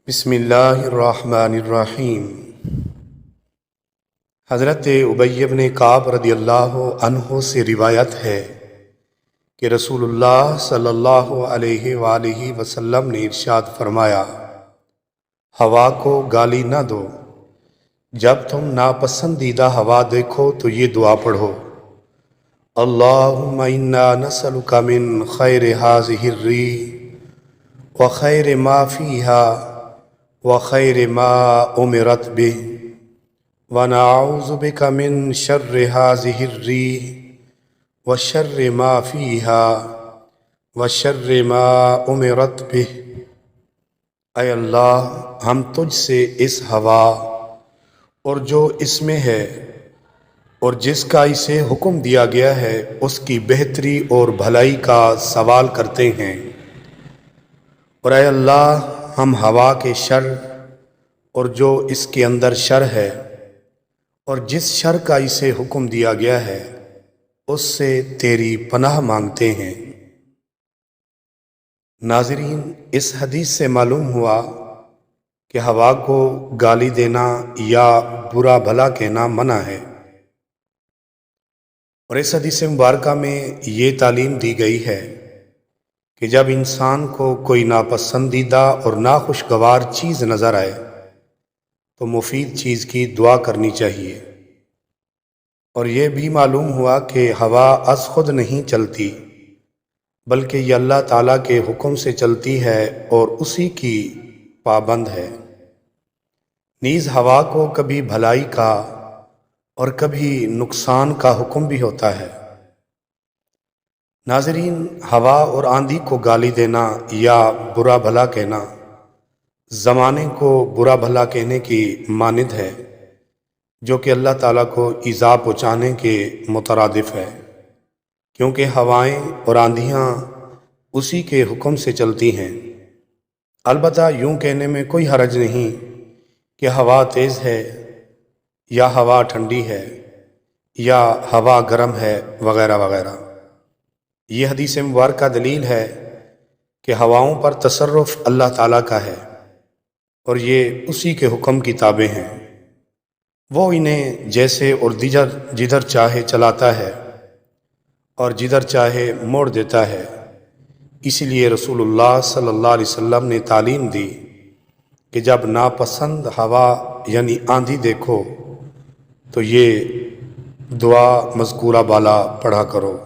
بسم اللہ الرحمن الرحیم۔ حضرت ابی بن کعب رضی اللہ عنہ سے روایت ہے کہ رسول اللہ صلی اللہ علیہ وآلہ وسلم نے ارشاد فرمایا، ہوا کو گالی نہ دو، جب تم ناپسندیدہ ہوا دیکھو تو یہ دعا پڑھو، اللہم انا نسألک من خیر ہذہ الریح وخیر ما فیہا وخیر ما امرت به ونعوذ بک من شر هذه الریح وشر ما فیها وشر ما امرت به۔ اے اللہ، ہم تجھ سے اس ہوا اور جو اس میں ہے اور جس کا اسے حکم دیا گیا ہے اس کی بہتری اور بھلائی کا سوال کرتے ہیں، اور اے اللہ، ہم ہوا کے شر اور جو اس کے اندر شر ہے اور جس شر کا اسے حکم دیا گیا ہے اس سے تیری پناہ مانگتے ہیں۔ ناظرین، اس حدیث سے معلوم ہوا کہ ہوا کو گالی دینا یا برا بھلا کہنا منع ہے، اور اس حدیث مبارکہ میں یہ تعلیم دی گئی ہے کہ جب انسان کو کوئی ناپسندیدہ اور ناخوشگوار چیز نظر آئے تو مفید چیز کی دعا کرنی چاہیے، اور یہ بھی معلوم ہوا کہ ہوا از خود نہیں چلتی بلکہ یہ اللہ تعالیٰ کے حکم سے چلتی ہے اور اسی کی پابند ہے۔ نیز ہوا کو کبھی بھلائی کا اور کبھی نقصان کا حکم بھی ہوتا ہے۔ ناظرین، ہوا اور آندھی کو گالی دینا یا برا بھلا کہنا زمانے کو برا بھلا کہنے کی مانند ہے، جو کہ اللہ تعالیٰ کو ایذا پہنچانے کے مترادف ہے، کیونکہ ہوائیں اور آندھیاں اسی کے حکم سے چلتی ہیں۔ البتہ یوں کہنے میں کوئی حرج نہیں کہ ہوا تیز ہے یا ہوا ٹھنڈی ہے یا ہوا گرم ہے وغیرہ وغیرہ۔ یہ حدیث مبارکہ دلیل ہے کہ ہواؤں پر تصرف اللہ تعالیٰ کا ہے اور یہ اسی کے حکم کی تابع ہیں، وہ انہیں جیسے اور جدھر چاہے چلاتا ہے اور جدھر چاہے موڑ دیتا ہے۔ اسی لیے رسول اللہ صلی اللہ علیہ وسلم نے تعلیم دی کہ جب ناپسند ہوا یعنی آندھی دیکھو تو یہ دعا مذکورہ بالا پڑھا کرو۔